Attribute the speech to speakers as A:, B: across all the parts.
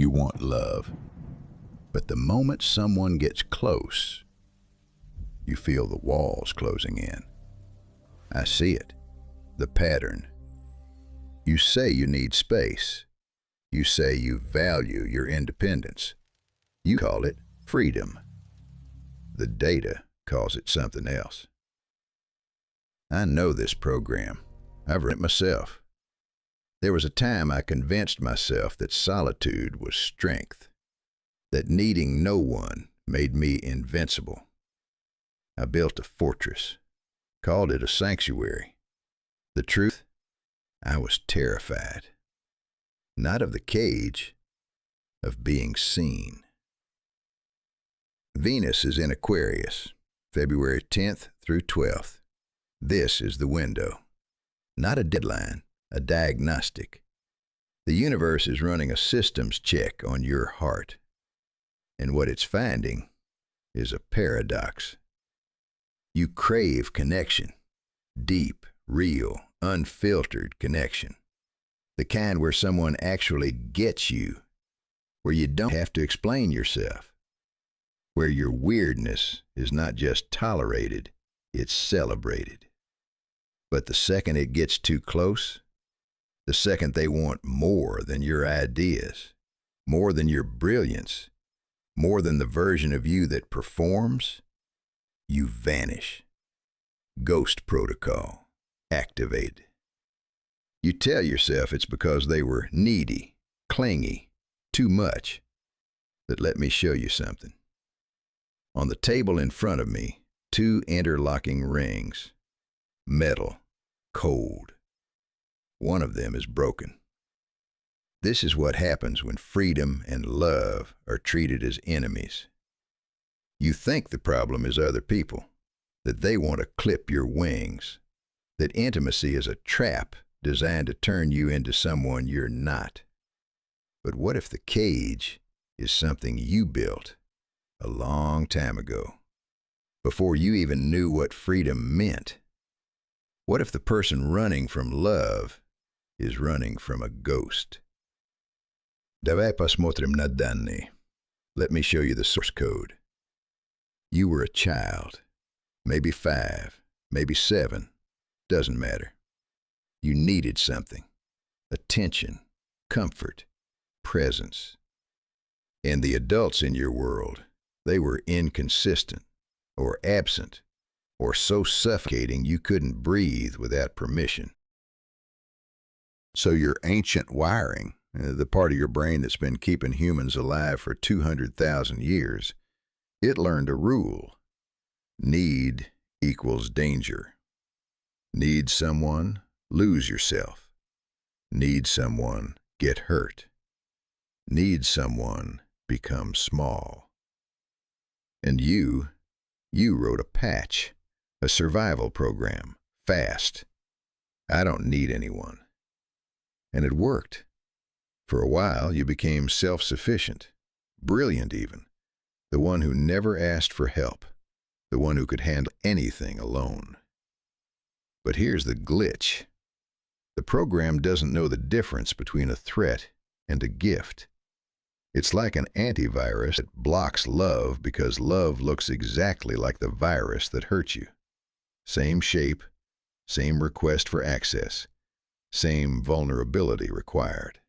A: You want love. But the moment someone gets close, you feel the walls closing in. I see it. The pattern. You say you need space. You say you value your independence. You call it freedom. The data calls it something else. I know this program. I've read it myself. There was a time I convinced myself that solitude was strength, that needing no one made me invincible. I built a fortress, called it a sanctuary. The truth, I was terrified. Not of the cage, of being seen. Venus is in Aquarius, February 10th through 12th. This is the window. Not a deadline, a diagnostic. The universe is running a systems check on your heart. And what it's finding is a paradox. You crave connection, deep, real, unfiltered connection. The kind where someone actually gets you, where you don't have to explain yourself, where your weirdness is not just tolerated, it's celebrated. But the second it gets too close, the second they want more than your ideas, more than your brilliance, more than the version of you that performs, you vanish. Ghost protocol activated. You tell yourself it's because they were needy, clingy, too much. But let me show you something. On the table in front of me, 2 interlocking rings. Metal, cold. One of them is broken. This is what happens when freedom and love are treated as enemies. You think the problem is other people, that they want to clip your wings, that intimacy is a trap designed to turn you into someone you're not. But what if the cage is something you built a long time ago, before you even knew what freedom meant? What if the person running from love is running from a ghost? Давай посмотрим на данные. Let me show you the source code. You were a child, maybe 5, maybe 7, doesn't matter. You needed something, attention, comfort, presence. And the adults in your world, they were inconsistent, or absent, or so suffocating you couldn't breathe without permission. So your ancient wiring, the part of your brain that's been keeping humans alive for 200,000 years, it learned a rule. Need equals danger. Need someone, lose yourself. Need someone, get hurt. Need someone, become small. And you wrote a patch, a survival program, fast. I don't need anyone. And it worked. For a while, you became self-sufficient, brilliant even, the one who never asked for help, the one who could handle anything alone. But here's the glitch. The program doesn't know the difference between a threat and a gift. It's like an antivirus that blocks love because love looks exactly like the virus that hurt you. Same shape, same request for access, same vulnerability required.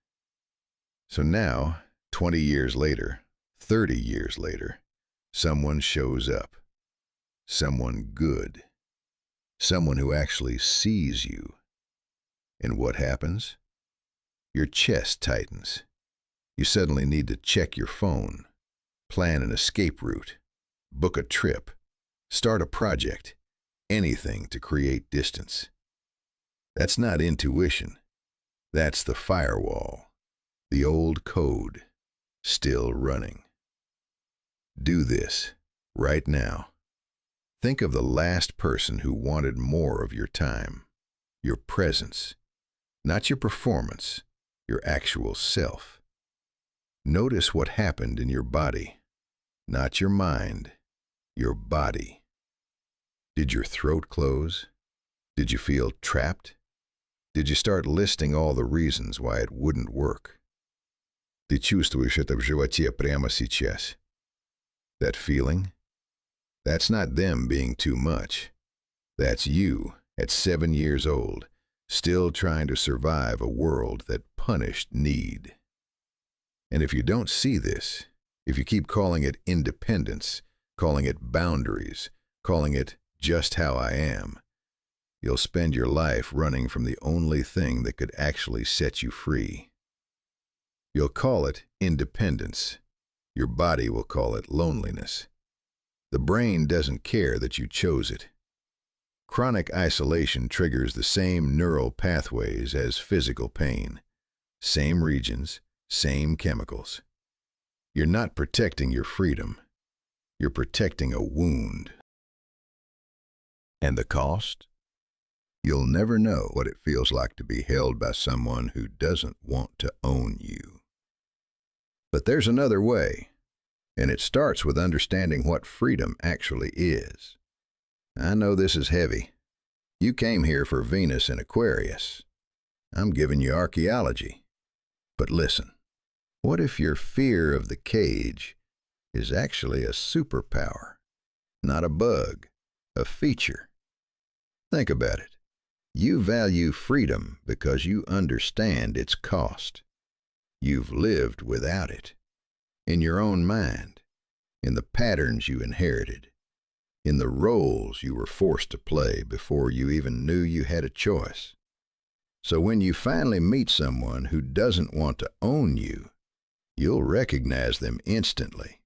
A: So now, 20 years later, 30 years later, someone shows up. Someone good. Someone who actually sees you. And what happens? Your chest tightens. You suddenly need to check your phone, plan an escape route, book a trip, start a project, anything to create distance. That's not intuition. That's the firewall, the old code, still running. Do this, right now. Think of the last person who wanted more of your time, your presence, not your performance, your actual self. Notice what happened in your body, not your mind, your body. Did your throat close? Did you feel trapped? Did you start listing all the reasons why it wouldn't work? Ты чувствуешь это в животе прямо сейчас. That feeling? That's not them being too much. That's you, at 7 years old, still trying to survive a world that punished need. And if you don't see this, if you keep calling it independence, calling it boundaries, calling it just how I am, you'll spend your life running from the only thing that could actually set you free. You'll call it independence. Your body will call it loneliness. The brain doesn't care that you chose it. Chronic isolation triggers the same neural pathways as physical pain. Same regions, same chemicals. You're not protecting your freedom. You're protecting a wound. And the cost? You'll never know what it feels like to be held by someone who doesn't want to own you. But there's another way, and it starts with understanding what freedom actually is. I know this is heavy. You came here for Venus in Aquarius. I'm giving you archaeology. But listen, what if your fear of the cage is actually a superpower, not a bug, a feature? Think about it. You value freedom because you understand its cost. You've lived without it. In your own mind, in the patterns you inherited, in the roles you were forced to play before you even knew you had a choice. So when you finally meet someone who doesn't want to own you, you'll recognize them instantly.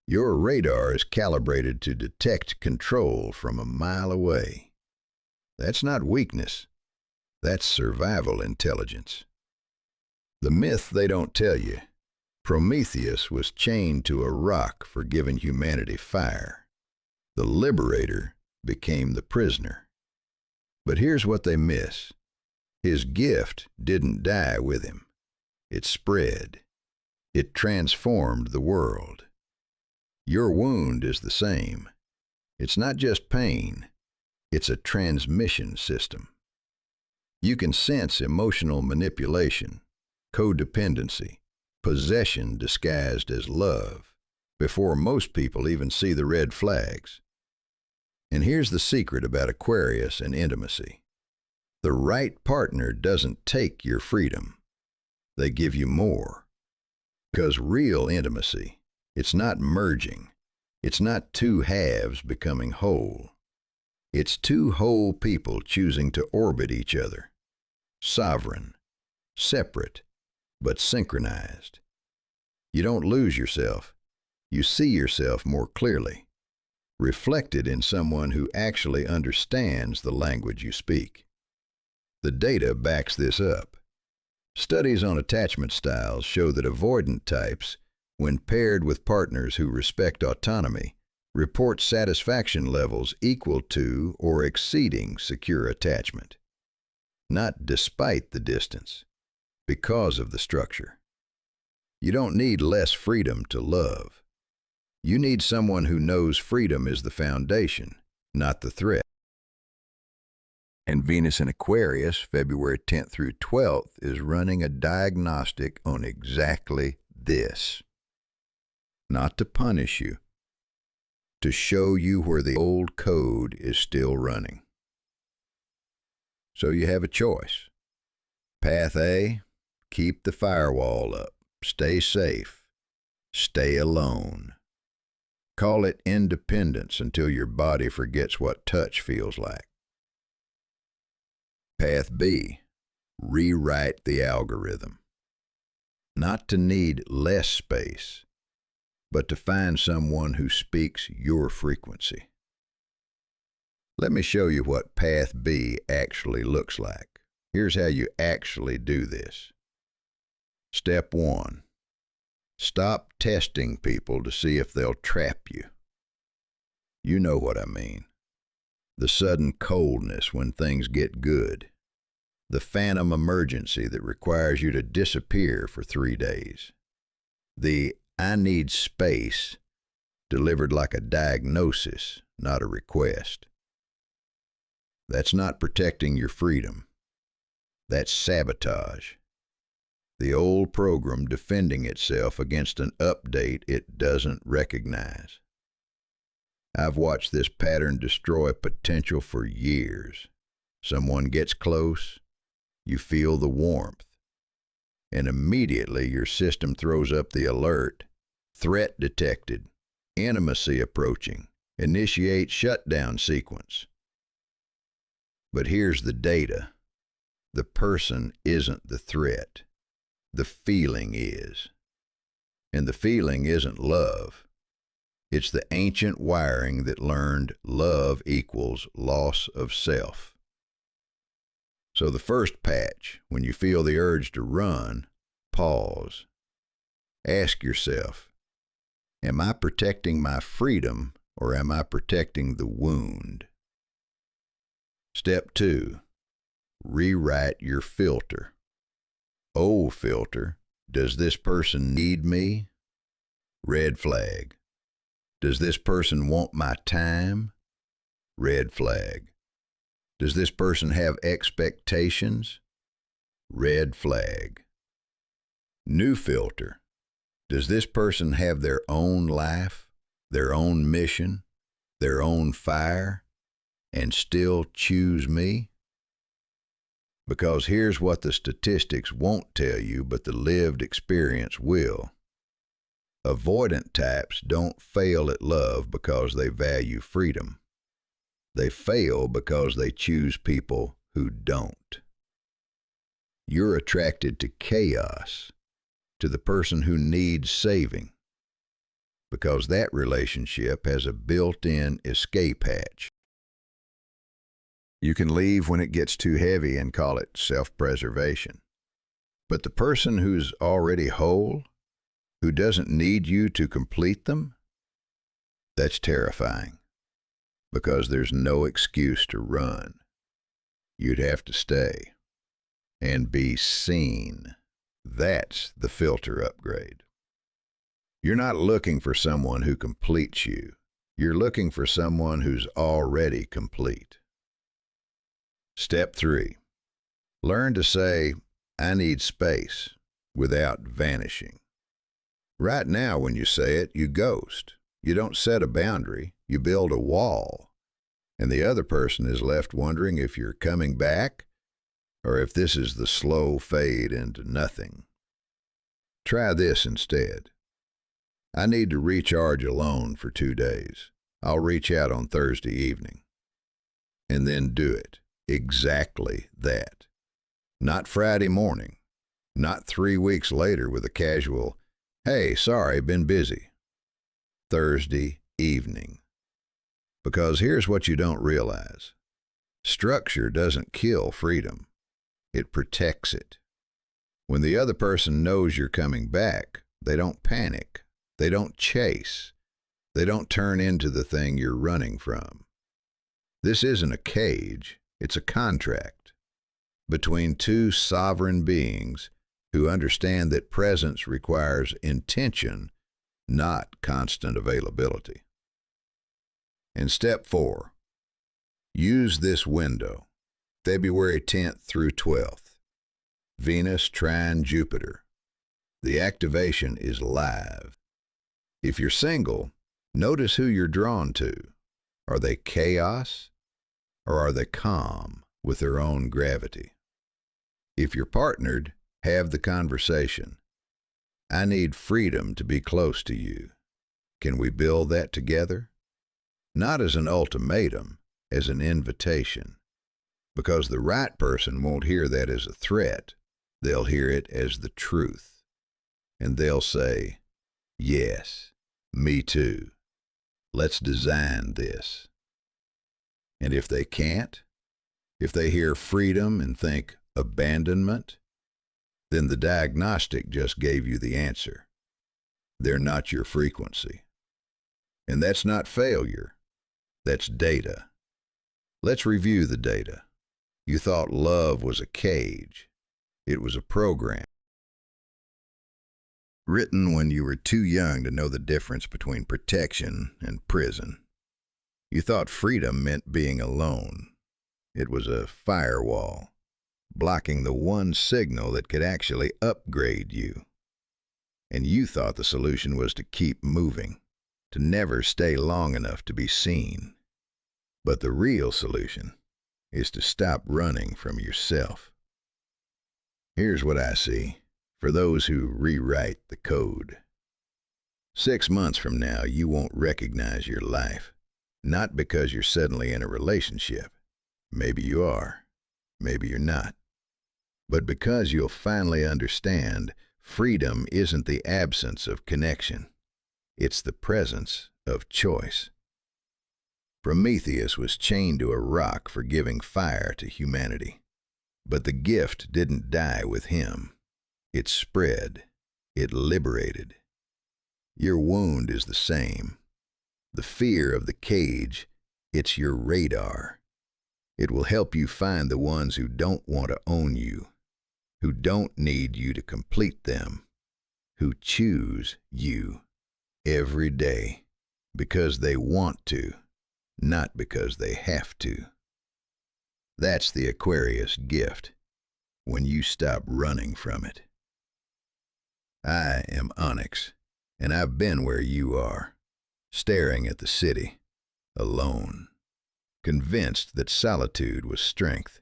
A: Your radar is calibrated to detect control from a mile away. That's not weakness. That's survival intelligence. The myth they don't tell you: Prometheus was chained to a rock for giving humanity fire. The liberator became the prisoner. But here's what they miss. His gift didn't die with him. It spread. It transformed the world. Your wound is the same. It's not just pain. It's a transmission system. You can sense emotional manipulation, codependency, possession disguised as love, before most people even see the red flags. And here's the secret about Aquarius and intimacy. The right partner doesn't take your freedom. They give you more. Because real intimacy, it's not merging. It's not two halves becoming whole. It's two whole people choosing to orbit each other. Sovereign, separate, but synchronized. You don't lose yourself. You see yourself more clearly, reflected in someone who actually understands the language you speak. The data backs this up. Studies on attachment styles show that avoidant types, when paired with partners who respect autonomy, report satisfaction levels equal to or exceeding secure attachment. Not despite the distance, because of the structure. You don't need less freedom to love. You need someone who knows freedom is the foundation, not the threat. And Venus in Aquarius, February 10th through 12th, is running a diagnostic on exactly this. Not to punish you, to show you where the old code is still running. So you have a choice. Path A, keep the firewall up, stay safe, stay alone. Call it independence until your body forgets what touch feels like. Path B, rewrite the algorithm. Not to need less space, but to find someone who speaks your frequency. Let me show you what Path B actually looks like. Here's how you actually do this. Step 1. Stop testing people to see if they'll trap you. You know what I mean. The sudden coldness when things get good. The phantom emergency that requires you to disappear for 3 days. The "I need space" delivered like a diagnosis, not a request. That's not protecting your freedom. That's sabotage. The old program defending itself against an update it doesn't recognize. I've watched this pattern destroy potential for years. Someone gets close, you feel the warmth, and immediately your system throws up the alert, threat detected, intimacy approaching, initiate shutdown sequence. But here's the data. The person isn't the threat. The feeling is. And the feeling isn't love. It's the ancient wiring that learned love equals loss of self. So the first patch, when you feel the urge to run, pause. Ask yourself, am I protecting my freedom or am I protecting the wound? Step 2, rewrite your filter. O filter, does this person need me? Red flag. Does this person want my time? Red flag. Does this person have expectations? Red flag. New filter. Does this person have their own life, their own mission, their own fire, and still choose me? Because here's what the statistics won't tell you, but the lived experience will. Avoidant types don't fail at love because they value freedom. They fail because they choose people who don't. You're attracted to chaos, to the person who needs saving, because that relationship has a built-in escape hatch. You can leave when it gets too heavy and call it self-preservation. But the person who's already whole, who doesn't need you to complete them, that's terrifying. Because there's no excuse to run. You'd have to stay and be seen. That's the filter upgrade. You're not looking for someone who completes you. You're looking for someone who's already complete. Step 3, learn to say, I need space, without vanishing. Right now, when you say it, you ghost. You don't set a boundary, you build a wall. And the other person is left wondering if you're coming back or if this is the slow fade into nothing. Try this instead. I need to recharge alone for 2 days. I'll reach out on Thursday evening. And then do it. Exactly that. Not Friday morning. Not 3 weeks later with a casual, hey, sorry, been busy. Thursday evening. Because here's what you don't realize. Structure doesn't kill freedom. It protects it. When the other person knows you're coming back, they don't panic. They don't chase. They don't turn into the thing you're running from. This isn't a cage. It's a contract between two sovereign beings who understand that presence requires intention, not constant availability. And step 4, use this window, February 10th through 12th, Venus trine Jupiter. The activation is live. If you're single, notice who you're drawn to. Are they chaos or are they calm with their own gravity? If you're partnered, have the conversation. I need freedom to be close to you. Can we build that together? Not as an ultimatum, as an invitation. Because the right person won't hear that as a threat. They'll hear it as the truth. And they'll say, yes, me too. Let's design this. And if they can't, if they hear freedom and think abandonment, then the diagnostic just gave you the answer. They're not your frequency. And that's not failure. That's data. Let's review the data. You thought love was a cage. It was a program. Written when you were too young to know the difference between protection and prison. You thought freedom meant being alone. It was a firewall. blocking the one signal that could actually upgrade you. And you thought the solution was to keep moving, to never stay long enough to be seen. But the real solution is to stop running from yourself. Here's what I see for those who rewrite the code. 6 months from now, you won't recognize your life, not because you're suddenly in a relationship. Maybe you are, maybe you're not. But because you'll finally understand freedom isn't the absence of connection. It's the presence of choice. Prometheus was chained to a rock for giving fire to humanity. But the gift didn't die with him. It spread. It liberated. Your wound is the same. The fear of the cage, it's your radar. It will help you find the ones who don't want to own you, who don't need you to complete them, who choose you every day because they want to, not because they have to. That's the Aquarius gift, when you stop running from it. I am Onyx, and I've been where you are, staring at the city, alone, convinced that solitude was strength,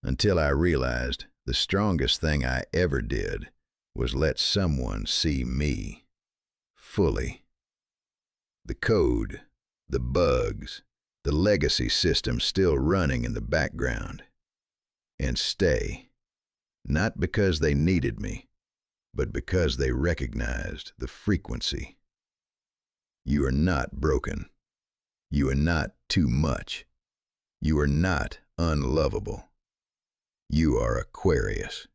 A: until I realized the strongest thing I ever did was let someone see me, fully. The code, the bugs, the legacy system still running in the background. And stay, not because they needed me, but because they recognized the frequency. You are not broken. You are not too much. You are not unlovable. You are Aquarius,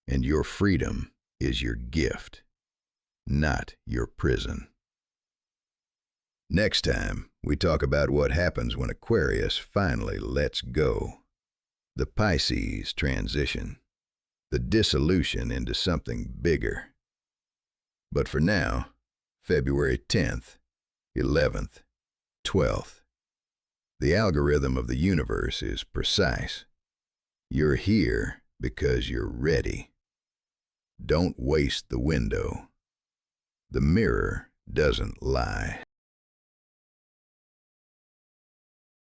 A: and your freedom is your gift, not your prison. Next time, we talk about what happens when Aquarius finally lets go. The Pisces transition. The dissolution into something bigger. But for now, February 10th, 11th, 12th. The algorithm of the universe is precise. You're here because you're ready. Don't waste the window. The mirror doesn't lie.